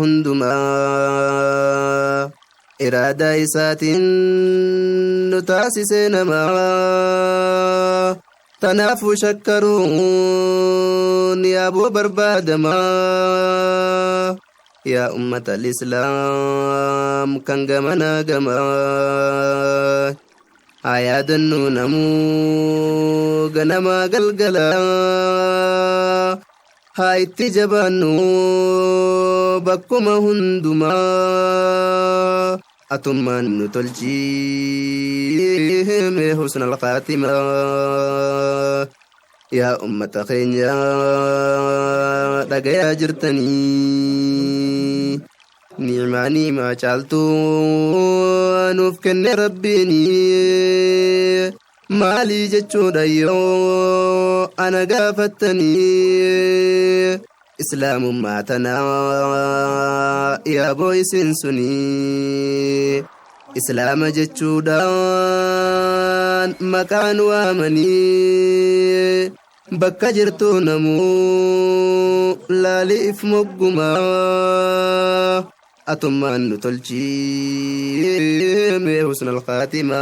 hundumaa iraadaa isaatiin nu taasise namaa tanaafuu shakkaruun yaaboo barbaadamaa yaa ummata al-islaam kan gamanaa gamaa haa yaadannuu namuu ganamaa galgalaa haa itti jabaannu bakkuma hundumaa atummaan nu tolchii husnal khaatima yaa ummata keenya dhagayaa jirtanii ni'maanii maa caaltuu nuuf kenne rabbiini maalii jechuudha yoo ana gaafattanii islaamummaa tanaa yaa booyisiin suni islaama jechuudhaan maqaan waamanii bakka jirtu namuu laaliif moggumaa atummaan nu tolchii husnal khaatima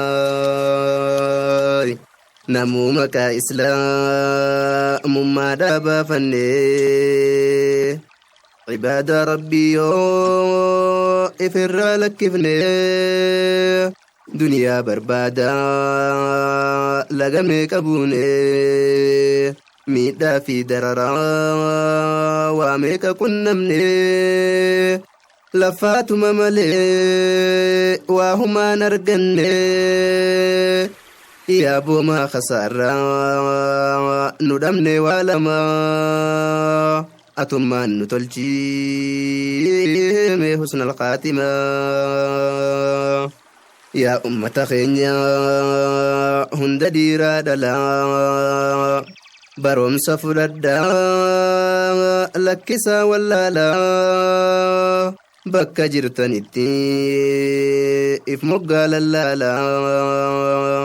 namuu maqaa islaamummaadhaa baafannee cibaada rabbii yoo ifirraa lakkifnee duniyaa barbaadaa lagamee qabuunee miidhaa fi dararaa waa meeqa qunnamnee lafaatuma malee waa humaan argannee yaa boomaa khasaarraa nu dhabne waa lamaa atummaan nu tolchii husnal khaatima yaa ummata keenya hunda dhiiraa dhalaa barumsa fudhadhaa lakkisaa wallaalaa bakka jirtanitti if moggaa lallaalaa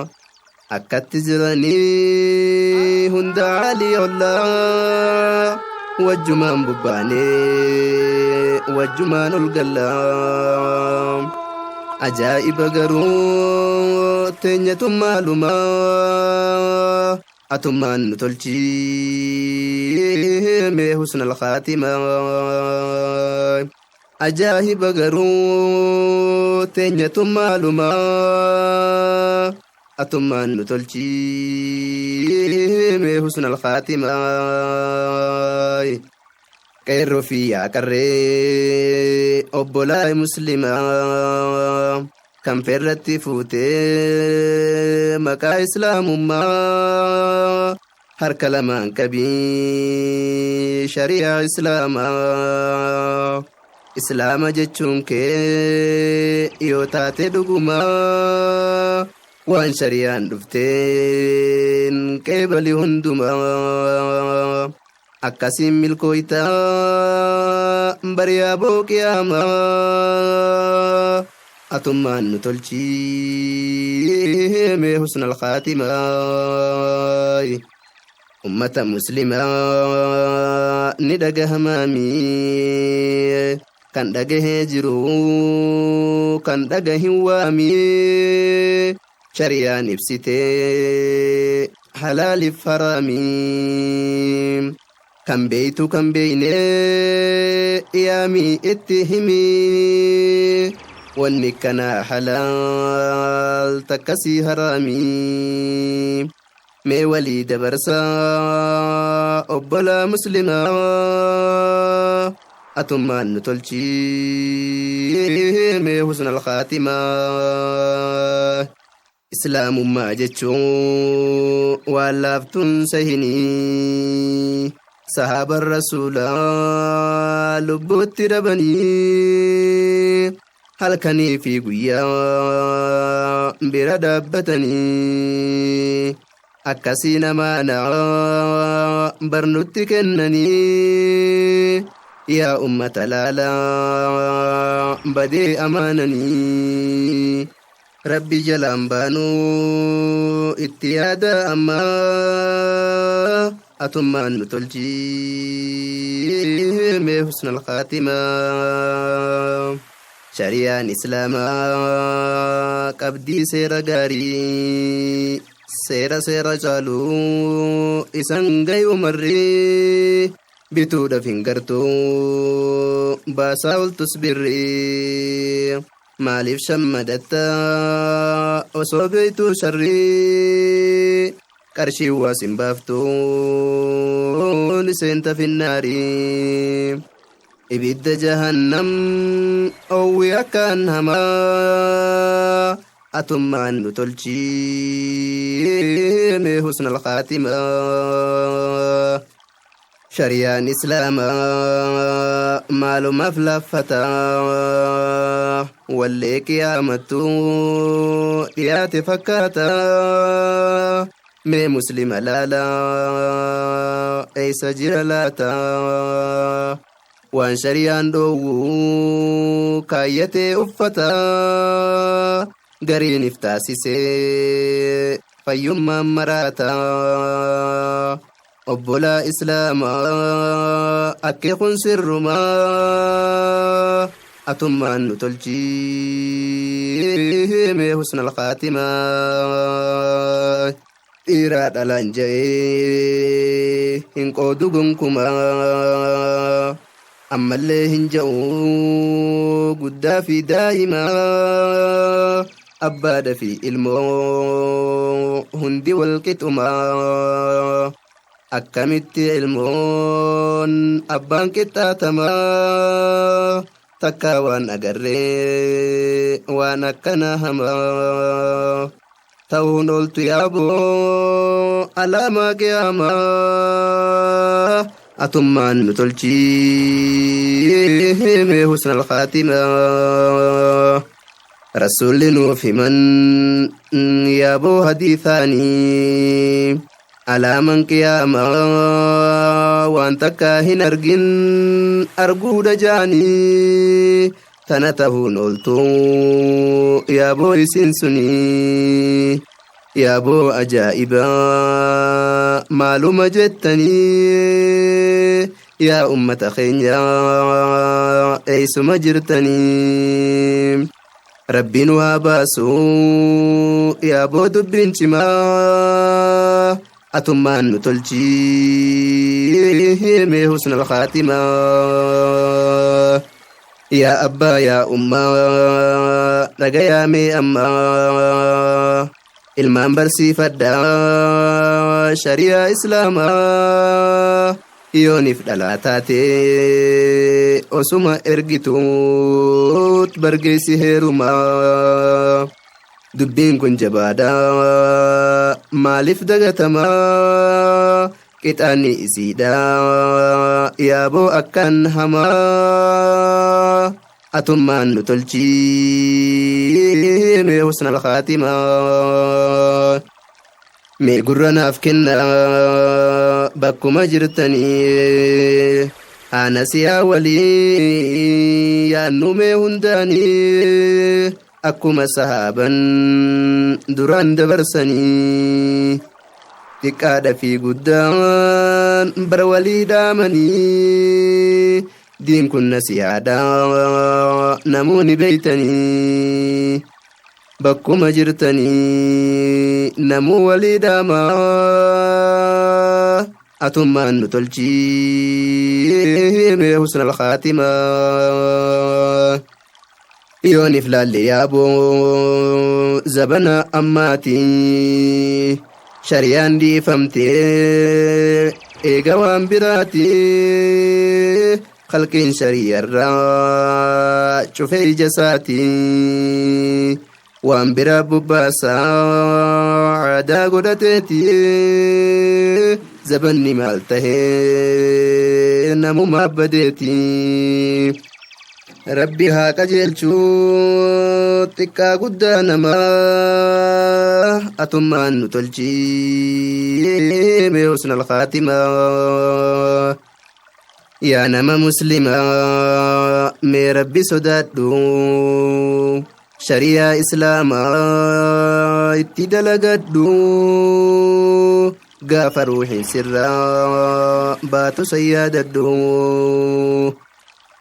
akkatti jiranii hunda alii ollaa wajjumaan bubbaanee wajjumaan ol gallaa ajaa'iba garuu teenyatun maalumaa atummaan nu tolchii husnal khaatima ajaa'iba garuu teenyatun maalumaa atummaan nu tolchii husnal khaatima qeerroo fi yaaqarree obbolaa muslimaa kan ferratti fuutee maqaa islaamummaa harka lamaan qabii shari'aa islaamaa islaama jechuun kee yoo taate dhugumaa waan shari'aan dhufteen qeebali hundumaa akkasiin milkooytaa bariyaa booqiyaamaa atummaan nu tolchii husnal khaatima ummata muslimaa ni dhagahamaamii kan dhagahee jiru kan dhagahin waamii shari'aan ibsitee halaaliif haraamii kan beeytu kan beeynee yaamii itti himii wanni kana halaal takkasii haraamii mee walii dabarsaa obbolaa muslimaa atummaan nu tolchii husnal khaatima islaamummaa jechuun waan laaftuun sahinii sahaaban rasuulaa lubbuutti dhabanii halkanii fi guyyaa bira dhaabbatanii akkasii namaana barnutti kennanii yaa ummata laalaa badee amaananii rabbi jalaan baanuu itti yaada ammaa أتما نتلجي حسن الخاتمة شريعة إسلاما قبدي سير غاري سير جالو إسان غيو مري بتودا فينغرتو باساول تصبري مالف شمدتا وصوبيتو شري كرشي واسم بافتو نسنت في النار إبد جهنم أو يكن هما أتمان نتلجي حسن الخاتمة شريان إسلاما معلومة فلفتا واللي قيامتو يا تفكاتا من مسلم لالا أي سجلاتا وان شريان دو كايتي أفتا غرين افتاسيسي فيما مراتا أبولا إسلاما أكيخن سرما أتمان نتلجي حسن الخاتمة إراد الأنجي إنكو دوغنكما أما اللي هنجو قد في دائما أباد في إلمو هندي والكتما أكملت علمون أبان كتاتما تكاوان أجري وانا كناهما تون قلت يابو على ما قياما أتمان نتلجي حسن الخاتمة رسول نوفي من يابو حديثاني على من قياما وانت كاهن أرجن أرجو دجاني تنته نولتو يا بو سنسني يا بو أجائبا معلومة جتني يا أمة خينيا أيس مجرتني ربي واباسو يا بو دبين شما أتمان نتلجي حسن الخاتمة يا أبا يا أمّا رجيا مي أمّا ilmaan barsiifadhaa shari'aa islaamaa yooniif dhalaa taate osuma ergituut bargeessi heerumaa dubbiin kun jabaadhaa maaliif dagatamaa qixaanni isiidhaa yaaboo akkan hamaa atummaan nu tolchii mee husnal khaatimaa mee gurranaaf kennaa bakkuma jirtanii ana siyaa walii yaannu mee hundaanii akkuma sahaaban duraan dabarsanii xiqqaadha fi guddaan bara walii dhaamanii دين كنا سيادا نموني بيتني بكو مجرتني نمو وليدا ما أتمان نتلجي حسن الخاتمة يوني فلالي يابو زبنا أماتي شريان دي فمتي إيقوان براتي خلقين شريرا شوفي جساتي وان براب باسا عدا قدتي زبني مالته نمو ما بديتي ربي هاك جلشو تكا قدانا ما أتمان نتلجي بحسن الخاتمة يا نما مسلمة مي ربي سدادو شريعة إسلاما اتدلقدو قاف روحي سرا باتو سيادة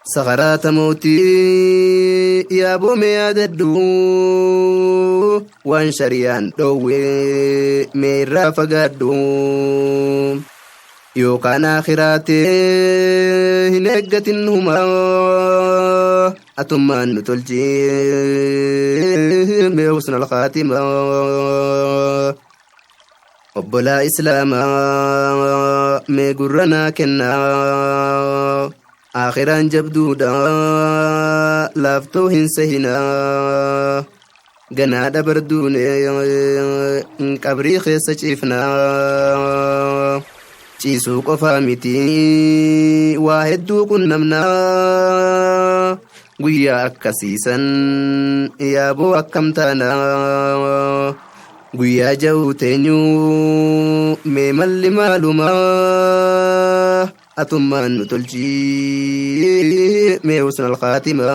سخرات موتي يا بومي ياددو وان شريان دوي ميرا فقادو يو كان آخراتي هنقة هما أتمان نتلجي بحسن الخاتمة وبلا إسلاما ميقرنا كنا آخران جبدودا لافتو هنسهنا قنادا بردوني قبري خيسة شيفنا شيسو قفامتي واحدو كنمنا قويا أكسيسا يابو أكمتانا قويا جوتينيو ميمال لمالوما أتمان نتلجي ميوسن الخاتمة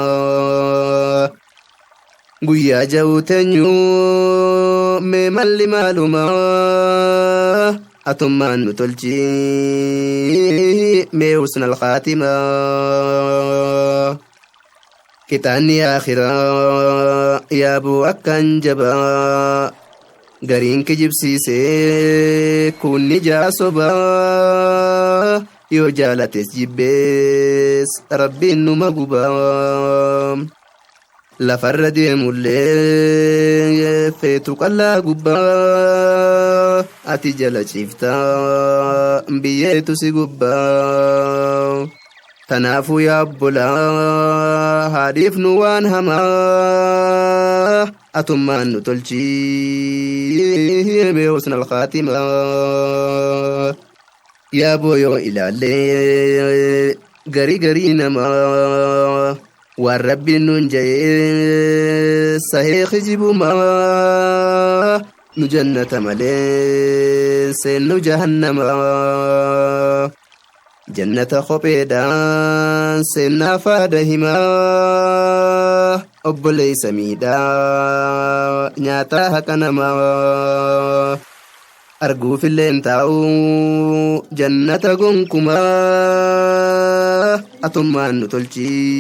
قويا جوتنيو ميمال لمالوما أتمان نتلجي ميوسن الخاتمة كتاني آخرا يا أبو أكن جبا قرين كجب سيسي كوني جاسوبا يو جالتس جبس ربي نما قبا لفرد مولي فيتوك الله قبا أتي جال شفتا بيتو سي قبا تنافو يا أبولا حديف نوان هما أتمان نتلجي بحسن الخاتمة يا بويو إلى اللي غري نما والرب ننجي صحيح جيبو ما نجنة ملي سنو جهنم جنة خبيدان سنة فادهما أبلي سميدا نياتا هكنما أرجو في اللين تاو جنة قنكما أتمان نتلجي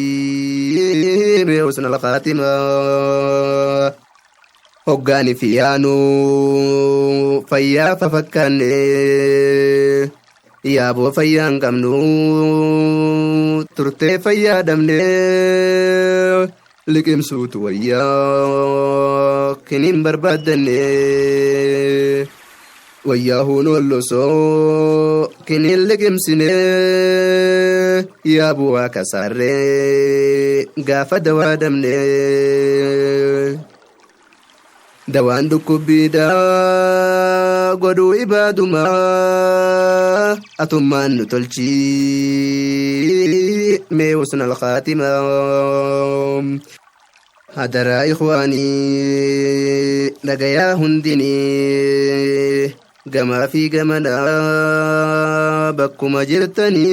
بحسن الخاتمة هقاني فيانو فيا ففكاني يا أبو فيان كمنو ترتي فيا دمني لكم سوت ويا كنين بربادني وياه نولسو كنين لكم سني يا أبو كساري قاف دوا دمني دوان دكو بيدا قدو إبادو ما أتمان نتلجي ميوسن الخاتمة هدرا إخواني لقيا هندني قما في قمنا بكو مجرتني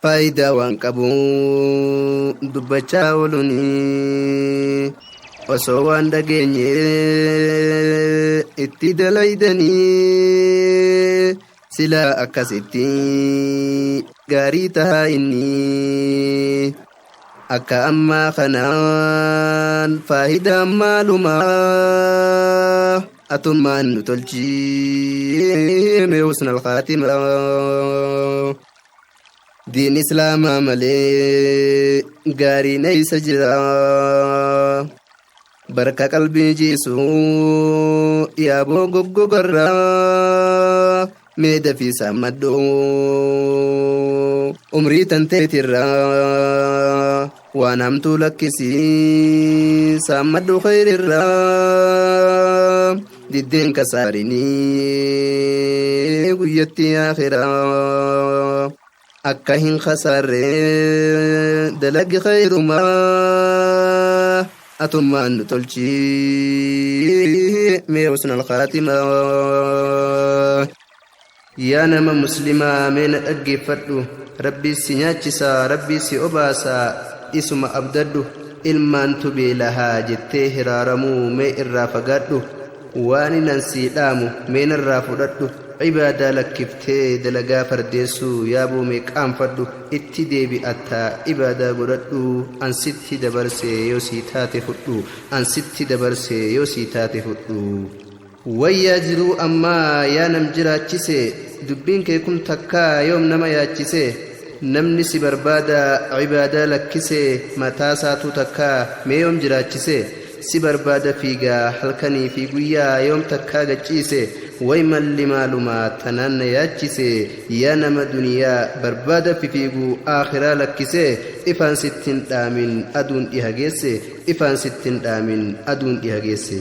فايدا وانكبو دبچا ولوني osoo waan dhageenye itti dalaydanii silaa akkasitti gaarii tahaa inni akka ammaa kanaan faayidaan maalumaa atummaan nu tolchii meewusna alkhaatima diin islaamaa malee gaariin eeysa jira barka qalbii jiisu yaaboo goggogarraa meeda fi sammaddoo umrii tanteetirraa waan hamtuu lakkisii sammaddoo khayrirraa diddeen kasaarinii guyyatti akhiraa akka hin khasaarree dalagi khayrumaa أتمان نتلجي ميوسن الخاتمة يا نما مسلمة من أجفتو ربي سنياتشسا ربي سيوباسا اسم أبددو إلمان تبي لها جته رارمو مي إرافقادو واني ننسي دامو من الرافضة عبادة لكفتي دلقا فرديسو يابو ميك أنفردو اتدي بأتا عبادة قردو أن ستي دبرسي يوسيتاتي فردو أن ستي دبرسي يوسيتاتي فردو وياجرو أما يا نمجراتشيسي دبين كيكم تكا يوم نما ياتشيسي نمني سي بربادا عبادة لكسي متاساتو تكا ميوم جراتشيسي سي بربادا فيغا حلقني في قويا يوم تكا غچيسي ويمن لما تنان ياتشيسي يا نما دنيا بربادا في فيغو آخرا لكسي إفان ستين دامين أدون إيهاجيسي إفان ستين دامين أدون إيهاجيسي